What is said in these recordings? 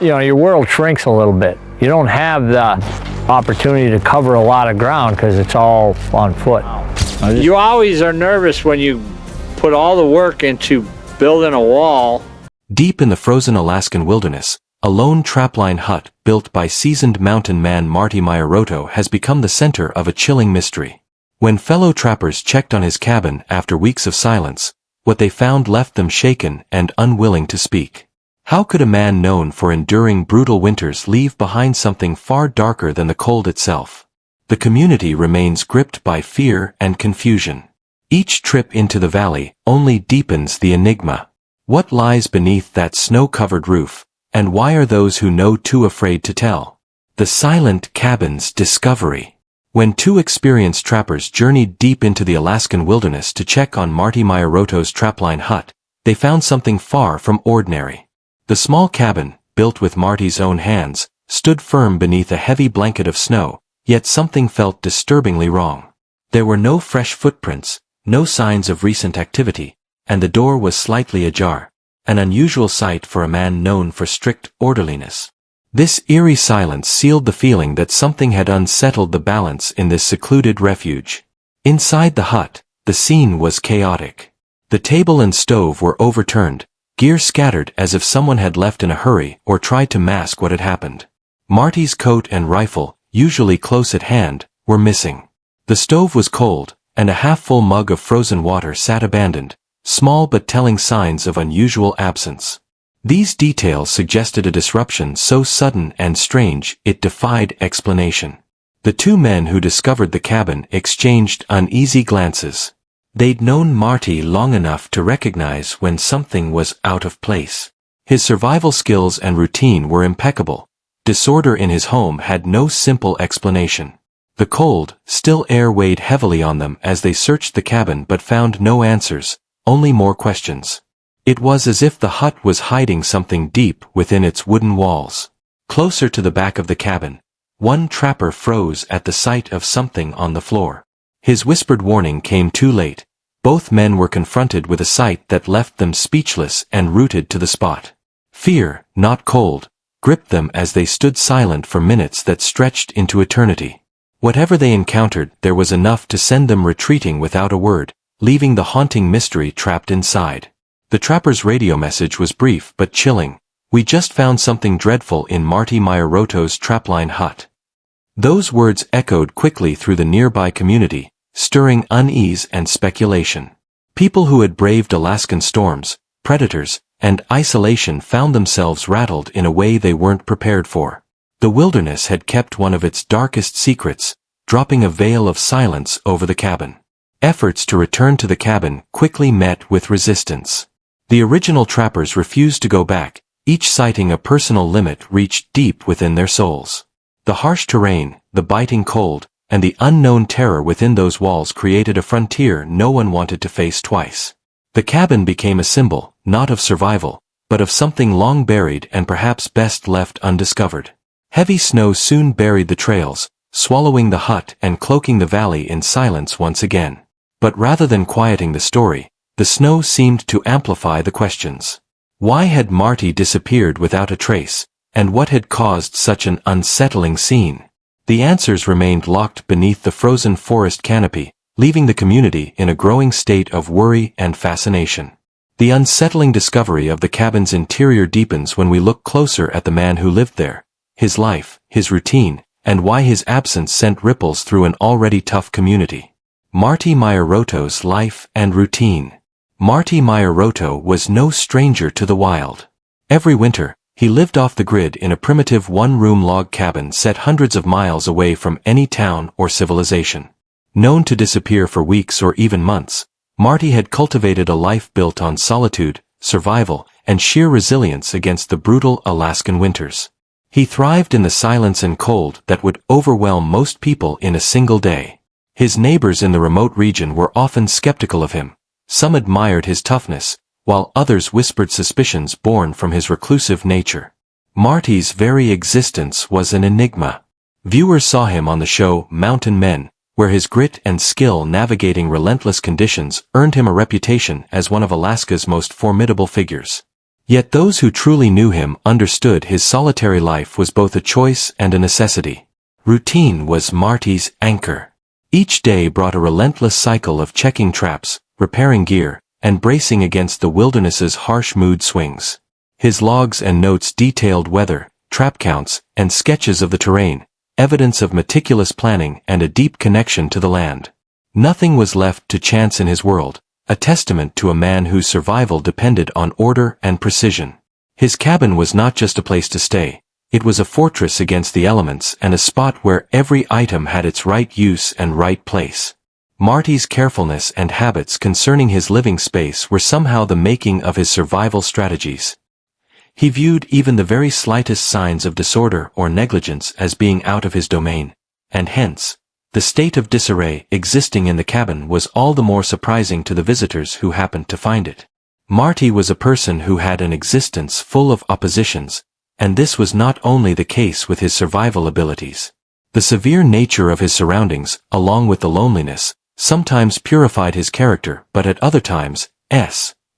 your world shrinks a little bit. You don't have the opportunity to cover a lot of ground because it's all on foot. You always are nervous when you put all the work into building a wall. Deep in the frozen Alaskan wilderness, a lone trapline hut built by seasoned mountain man Marty Meierotto has become the center of a chilling mystery. When fellow trappers checked on his cabin after weeks of silence, what they found left them shaken and unwilling to speak. How could a man known for enduring brutal winters leave behind something far darker than the cold itself? The community remains gripped by fear and confusion. Each trip into the valley only deepens the enigma. What lies beneath that snow-covered roof, and why are those who know too afraid to tell? The Silent Cabin's discovery. When two experienced trappers journeyed deep into the Alaskan wilderness to check on Marty Meierotto's trapline hut, they found something far from ordinary. The small cabin, built with Marty's own hands, stood firm beneath a heavy blanket of snow, yet something felt disturbingly wrong. There were no fresh footprints, no signs of recent activity, and the door was slightly ajar, an unusual sight for a man known for strict orderliness. This eerie silence sealed the feeling that something had unsettled the balance in this secluded refuge. Inside the hut, the scene was chaotic. The table and stove were overturned, gear scattered as if someone had left in a hurry or tried to mask what had happened. Marty's coat and rifle, usually close at hand, were missing. The stove was cold, and a half-full mug of frozen water sat abandoned, small but telling signs of unusual absence. These details suggested a disruption so sudden and strange it defied explanation. The two men who discovered the cabin exchanged uneasy glances. They'd known Marty long enough to recognize when something was out of place. His survival skills and routine were impeccable. Disorder in his home had no simple explanation. The cold, still air weighed heavily on them as they searched the cabin but found no answers, only more questions. It was as if the hut was hiding something deep within its wooden walls. Closer to the back of the cabin, one trapper froze at the sight of something on the floor. His whispered warning came too late. Both men were confronted with a sight that left them speechless and rooted to the spot. Fear, not cold, gripped them as they stood silent for minutes that stretched into eternity. Whatever they encountered, there was enough to send them retreating without a word, leaving the haunting mystery trapped inside. The trapper's radio message was brief but chilling. "We just found something dreadful in Marty Meierotto's trapline hut." Those words echoed quickly through the nearby community, stirring unease and speculation. People who had braved Alaskan storms, predators, and isolation found themselves rattled in a way they weren't prepared for. The wilderness had kept one of its darkest secrets, dropping a veil of silence over the cabin. Efforts to return to the cabin quickly met with resistance. The original trappers refused to go back, each citing a personal limit reached deep within their souls. The harsh terrain, the biting cold, and the unknown terror within those walls created a frontier no one wanted to face twice. The cabin became a symbol, not of survival, but of something long buried and perhaps best left undiscovered. Heavy snow soon buried the trails, swallowing the hut and cloaking the valley in silence once again. But rather than quieting the story, the snow seemed to amplify the questions. Why had Marty disappeared without a trace, and what had caused such an unsettling scene? The answers remained locked beneath the frozen forest canopy, leaving the community in a growing state of worry and fascination. The unsettling discovery of the cabin's interior deepens when we look closer at the man who lived there, his life, his routine, and why his absence sent ripples through an already tough community. Marty Meierotto's life and routine. Marty Meierotto was no stranger to the wild. Every winter, he lived off the grid in a primitive one-room log cabin set hundreds of miles away from any town or civilization. Known to disappear for weeks or even months, Marty had cultivated a life built on solitude, survival, and sheer resilience against the brutal Alaskan winters. He thrived in the silence and cold that would overwhelm most people in a single day. His neighbors in the remote region were often skeptical of him. Some admired his toughness, while others whispered suspicions born from his reclusive nature. Marty's very existence was an enigma. Viewers saw him on the show Mountain Men, where his grit and skill navigating relentless conditions earned him a reputation as one of Alaska's most formidable figures. Yet those who truly knew him understood his solitary life was both a choice and a necessity. Routine was Marty's anchor. Each day brought a relentless cycle of checking traps, repairing gear, and bracing against the wilderness's harsh mood swings. His logs and notes detailed weather, trap counts, and sketches of the terrain, evidence of meticulous planning and a deep connection to the land. Nothing was left to chance in his world, a testament to a man whose survival depended on order and precision. His cabin was not just a place to stay, it was a fortress against the elements and a spot where every item had its right use and right place. Marty's carefulness and habits concerning his living space were somehow the making of his survival strategies. He viewed even the very slightest signs of disorder or negligence as being out of his domain, and hence, the state of disarray existing in the cabin was all the more surprising to the visitors who happened to find it. Marty was a person who had an existence full of oppositions, and this was not only the case with his survival abilities. The severe nature of his surroundings, along with the loneliness, sometimes purified his character, but at other times,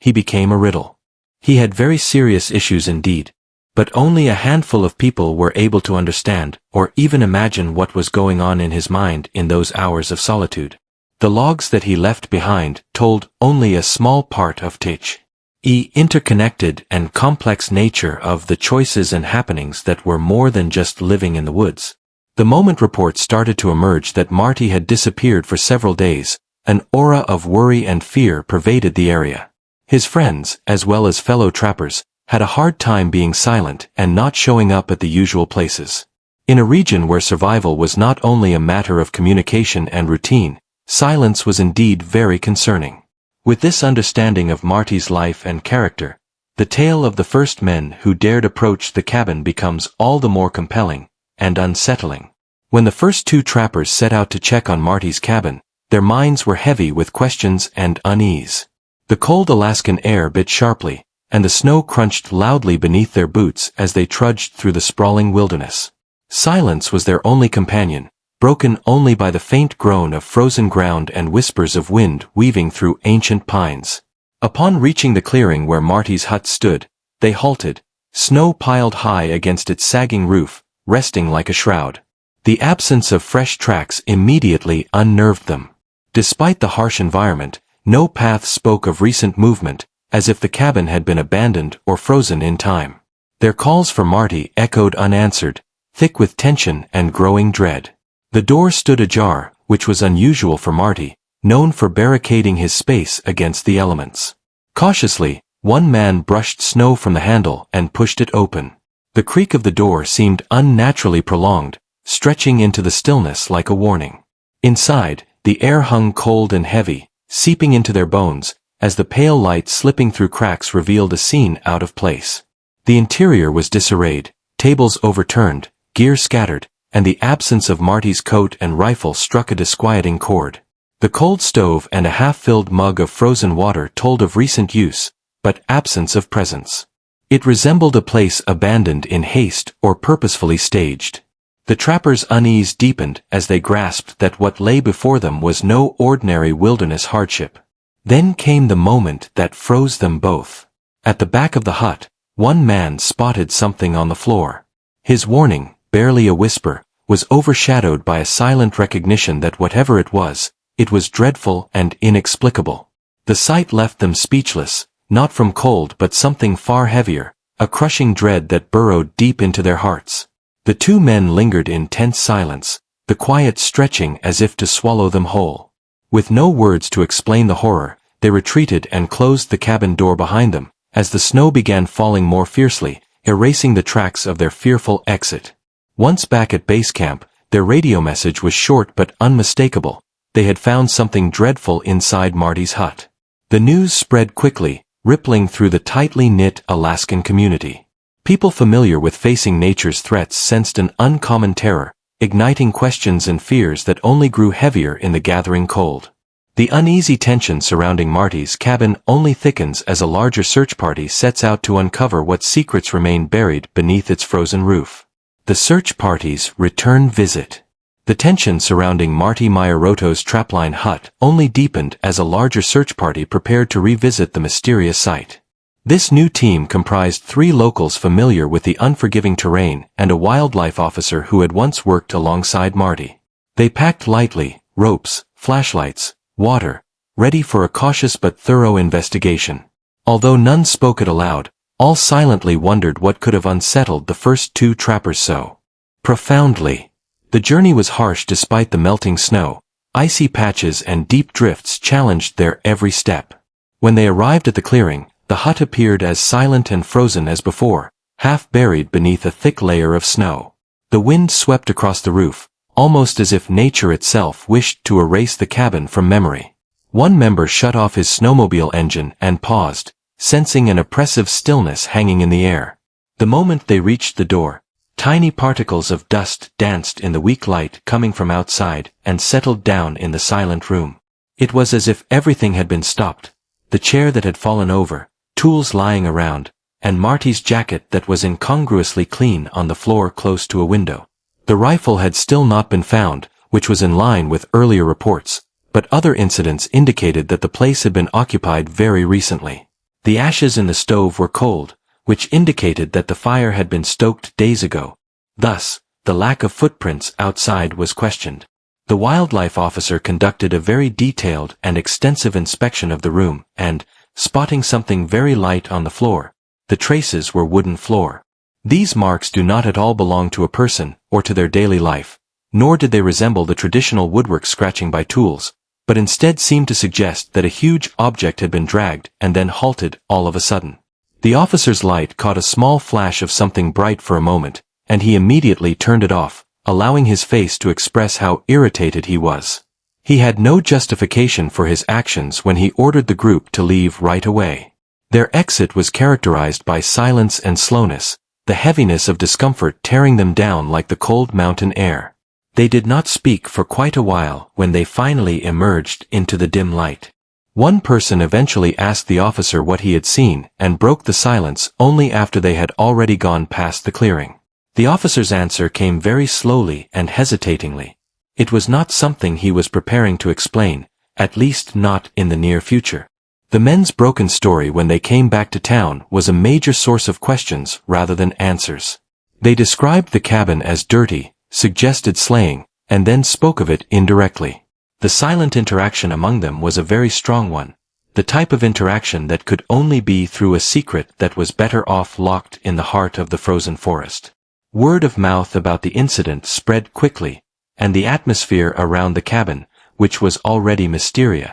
he became a riddle. He had very serious issues indeed, but only a handful of people were able to understand, or even imagine what was going on in his mind in those hours of solitude. The logs that he left behind told only a small part of the interconnected and complex nature of the choices and happenings that were more than just living in the woods. The moment reports started to emerge that Marty had disappeared for several days, an aura of worry and fear pervaded the area. His friends, as well as fellow trappers, had a hard time being silent and not showing up at the usual places. In a region where survival was not only a matter of communication and routine, silence was indeed very concerning. With this understanding of Marty's life and character, the tale of the first men who dared approach the cabin becomes all the more compelling and unsettling. When the first two trappers set out to check on Marty's cabin, their minds were heavy with questions and unease. The cold Alaskan air bit sharply, and the snow crunched loudly beneath their boots as they trudged through the sprawling wilderness. Silence was their only companion, broken only by the faint groan of frozen ground and whispers of wind weaving through ancient pines. Upon reaching the clearing where Marty's hut stood, they halted, snow piled high against its sagging roof, resting like a shroud. The absence of fresh tracks immediately unnerved them. Despite the harsh environment, no path spoke of recent movement, as if the cabin had been abandoned or frozen in time. Their calls for Marty echoed unanswered, thick with tension and growing dread. The door stood ajar, which was unusual for Marty, known for barricading his space against the elements. Cautiously, one man brushed snow from the handle and pushed it open. The creak of the door seemed unnaturally prolonged, stretching into the stillness like a warning. Inside, the air hung cold and heavy, seeping into their bones, as the pale light slipping through cracks revealed a scene out of place. The interior was disarrayed, tables overturned, gear scattered, and the absence of Marty's coat and rifle struck a disquieting chord. The cold stove and a half-filled mug of frozen water told of recent use, but absence of presence. It resembled a place abandoned in haste or purposefully staged. The trappers' unease deepened as they grasped that what lay before them was no ordinary wilderness hardship. Then came the moment that froze them both. At the back of the hut, one man spotted something on the floor. His warning, barely a whisper, was overshadowed by a silent recognition that whatever it was dreadful and inexplicable. The sight left them speechless, not from cold but something far heavier, a crushing dread that burrowed deep into their hearts. The two men lingered in tense silence, the quiet stretching as if to swallow them whole. With no words to explain the horror, they retreated and closed the cabin door behind them, as the snow began falling more fiercely, erasing the tracks of their fearful exit. Once back at base camp, their radio message was short but unmistakable. They had found something dreadful inside Marty's hut. The news spread quickly, rippling through the tightly knit Alaskan community. People familiar with facing nature's threats sensed an uncommon terror, igniting questions and fears that only grew heavier in the gathering cold. The uneasy tension surrounding Marty's cabin only thickens as a larger search party sets out to uncover what secrets remain buried beneath its frozen roof. The search party's return visit. The tension surrounding Marty Meierotto's Trapline hut only deepened as a larger search party prepared to revisit the mysterious site. This new team comprised 3 locals familiar with the unforgiving terrain and a wildlife officer who had once worked alongside Marty. They packed lightly, ropes, flashlights, water, ready for a cautious but thorough investigation. Although none spoke it aloud, all silently wondered what could have unsettled the first 2 trappers so profoundly. The journey was harsh despite the melting snow. Icy patches and deep drifts challenged their every step. When they arrived at the clearing, the hut appeared as silent and frozen as before, half buried beneath a thick layer of snow. The wind swept across the roof, almost as if nature itself wished to erase the cabin from memory. One member shut off his snowmobile engine and paused, sensing an oppressive stillness hanging in the air. The moment they reached the door, tiny particles of dust danced in the weak light coming from outside and settled down in the silent room. It was as if everything had been stopped. The chair that had fallen over, tools lying around, and Marty's jacket that was incongruously clean on the floor close to a window. The rifle had still not been found, which was in line with earlier reports, but other incidents indicated that the place had been occupied very recently. The ashes in the stove were cold, which indicated that the fire had been stoked days ago. Thus, the lack of footprints outside was questioned. The wildlife officer conducted a very detailed and extensive inspection of the room, and, spotting something very light on the floor, the traces were wooden floor. These marks do not at all belong to a person or to their daily life, nor did they resemble the traditional woodwork scratching by tools, but instead seemed to suggest that a huge object had been dragged and then halted all of a sudden. The officer's light caught a small flash of something bright for a moment, and he immediately turned it off, allowing his face to express how irritated he was. He had no justification for his actions when he ordered the group to leave right away. Their exit was characterized by silence and slowness, the heaviness of discomfort tearing them down like the cold mountain air. They did not speak for quite a while when they finally emerged into the dim light. One person eventually asked the officer what he had seen and broke the silence only after they had already gone past the clearing. The officer's answer came very slowly and hesitatingly. It was not something he was preparing to explain, at least not in the near future. The men's broken story when they came back to town was a major source of questions rather than answers. They described the cabin as dirty, suggested slaying, and then spoke of it indirectly. The silent interaction among them was a very strong one, the type of interaction that could only be through a secret that was better off locked in the heart of the frozen forest. Word of mouth about the incident spread quickly, and the atmosphere around the cabin, which was already mysterious,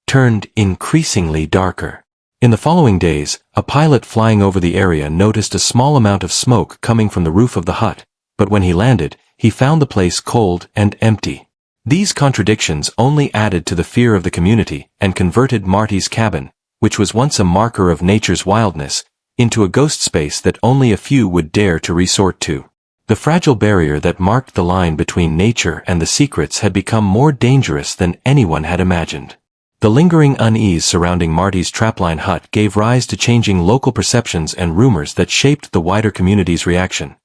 turned increasingly darker. In the following days, a pilot flying over the area noticed a small amount of smoke coming from the roof of the hut, but when he landed, he found the place cold and empty. These contradictions only added to the fear of the community and converted Marty's cabin, which was once a marker of nature's wildness, into a ghost space that only a few would dare to resort to. The fragile barrier that marked the line between nature and the secrets had become more dangerous than anyone had imagined. The lingering unease surrounding Marty's Trapline hut gave rise to changing local perceptions and rumors that shaped the wider community's reaction.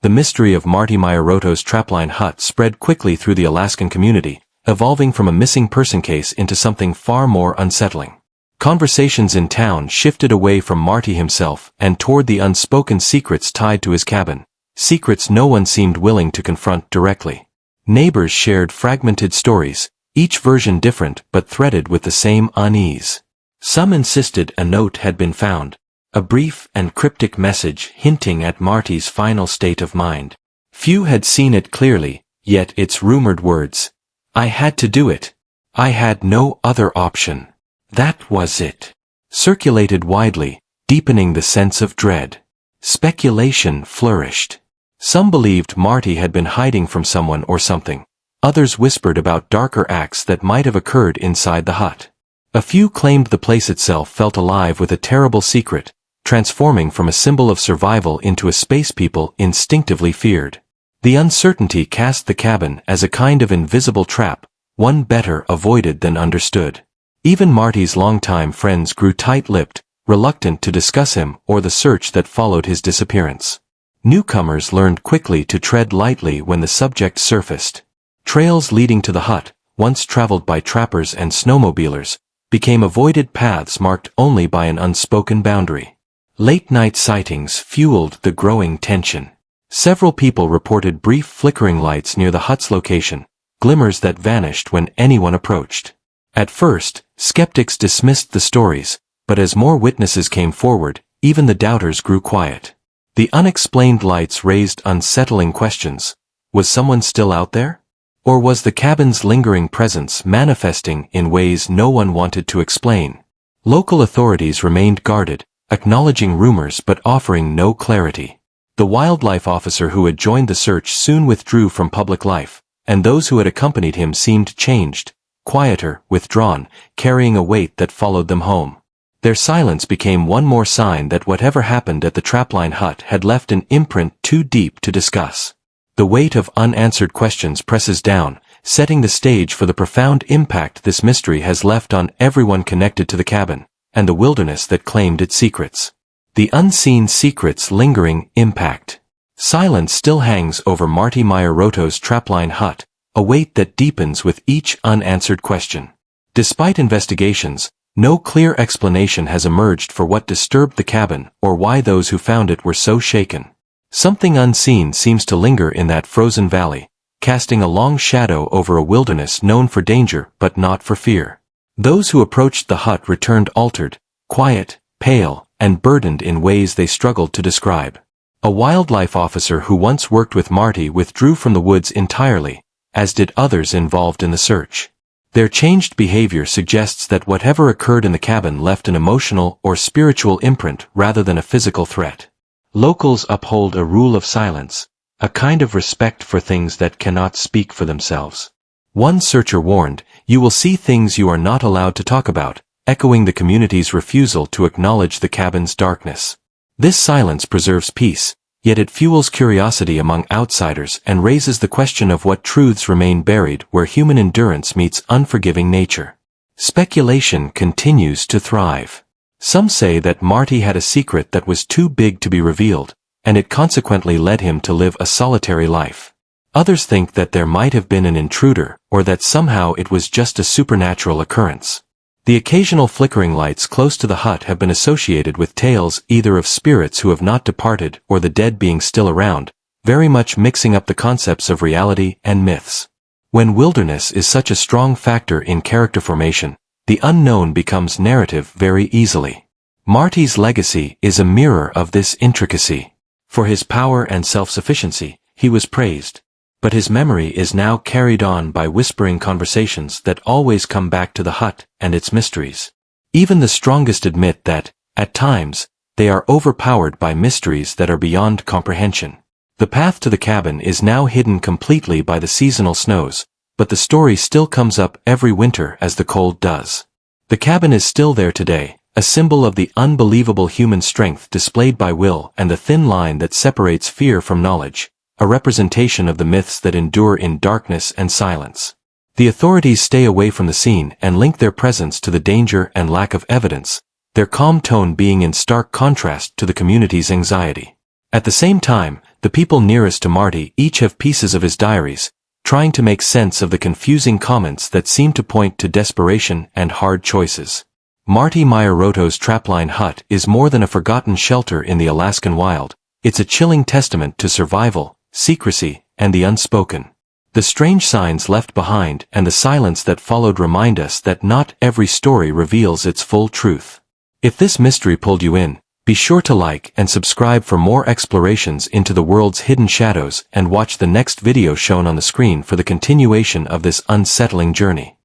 The mystery of Marty Meierotto's Trapline hut spread quickly through the Alaskan community, evolving from a missing person case into something far more unsettling. Conversations in town shifted away from Marty himself and toward the unspoken secrets tied to his cabin, secrets no one seemed willing to confront directly. Neighbors shared fragmented stories, each version different but threaded with the same unease. Some insisted a note had been found, a brief and cryptic message hinting at Marty's final state of mind. Few had seen it clearly, yet its rumored words, "I had to do it. I had no other option. That was it," circulated widely, deepening the sense of dread. Speculation flourished. Some believed Marty had been hiding from someone or something. Others whispered about darker acts that might have occurred inside the hut. A few claimed the place itself felt alive with a terrible secret, transforming from a symbol of survival into a space people instinctively feared. The uncertainty cast the cabin as a kind of invisible trap, one better avoided than understood. Even Marty's longtime friends grew tight-lipped, reluctant to discuss him or the search that followed his disappearance. Newcomers learned quickly to tread lightly when the subject surfaced. Trails leading to the hut, once traveled by trappers and snowmobilers, became avoided paths marked only by an unspoken boundary. Late-night sightings fueled the growing tension. Several people reported brief flickering lights near the hut's location, glimmers that vanished when anyone approached. At first, skeptics dismissed the stories, but as more witnesses came forward, even the doubters grew quiet. The unexplained lights raised unsettling questions. Was someone still out there? Or was the cabin's lingering presence manifesting in ways no one wanted to explain? Local authorities remained guarded, acknowledging rumors but offering no clarity. The wildlife officer who had joined the search soon withdrew from public life, and those who had accompanied him seemed changed, quieter, withdrawn, carrying a weight that followed them home. Their silence became one more sign that whatever happened at the Trapline hut had left an imprint too deep to discuss. The weight of unanswered questions presses down, setting the stage for the profound impact this mystery has left on everyone connected to the cabin, and the wilderness that claimed its secrets. The unseen secret's lingering impact. Silence still hangs over Marty Meierotto's Trapline hut, a weight that deepens with each unanswered question. Despite investigations, no clear explanation has emerged for what disturbed the cabin or why those who found it were so shaken. Something unseen seems to linger in that frozen valley, casting a long shadow over a wilderness known for danger but not for fear. Those who approached the hut returned altered, quiet, pale, and burdened in ways they struggled to describe. A wildlife officer who once worked with Marty withdrew from the woods entirely, as did others involved in the search. Their changed behavior suggests that whatever occurred in the cabin left an emotional or spiritual imprint rather than a physical threat. Locals uphold a rule of silence, a kind of respect for things that cannot speak for themselves. One searcher warned, "You will see things you are not allowed to talk about," echoing the community's refusal to acknowledge the cabin's darkness. This silence preserves peace, yet it fuels curiosity among outsiders and raises the question of what truths remain buried where human endurance meets unforgiving nature. Speculation continues to thrive. Some say that Marty had a secret that was too big to be revealed, and it consequently led him to live a solitary life. Others think that there might have been an intruder, or that somehow it was just a supernatural occurrence. The occasional flickering lights close to the hut have been associated with tales either of spirits who have not departed or the dead being still around, very much mixing up the concepts of reality and myths. When wilderness is such a strong factor in character formation, the unknown becomes narrative very easily. Marty's legacy is a mirror of this intricacy. For his power and self-sufficiency, he was praised. But his memory is now carried on by whispering conversations that always come back to the hut and its mysteries. Even the strongest admit that, at times, they are overpowered by mysteries that are beyond comprehension. The path to the cabin is now hidden completely by the seasonal snows, but the story still comes up every winter as the cold does. The cabin is still there today, a symbol of the unbelievable human strength displayed by Will and the thin line that separates fear from knowledge, a representation of the myths that endure in darkness and silence. The authorities stay away from the scene and link their presence to the danger and lack of evidence, their calm tone being in stark contrast to the community's anxiety. At the same time, the people nearest to Marty each have pieces of his diaries, trying to make sense of the confusing comments that seem to point to desperation and hard choices. Marty Meierotto's Trapline hut is more than a forgotten shelter in the Alaskan wild. It's a chilling testament to survival, secrecy, and the unspoken. The strange signs left behind and the silence that followed remind us that not every story reveals its full truth. If this mystery pulled you in, be sure to like and subscribe for more explorations into the world's hidden shadows and watch the next video shown on the screen for the continuation of this unsettling journey.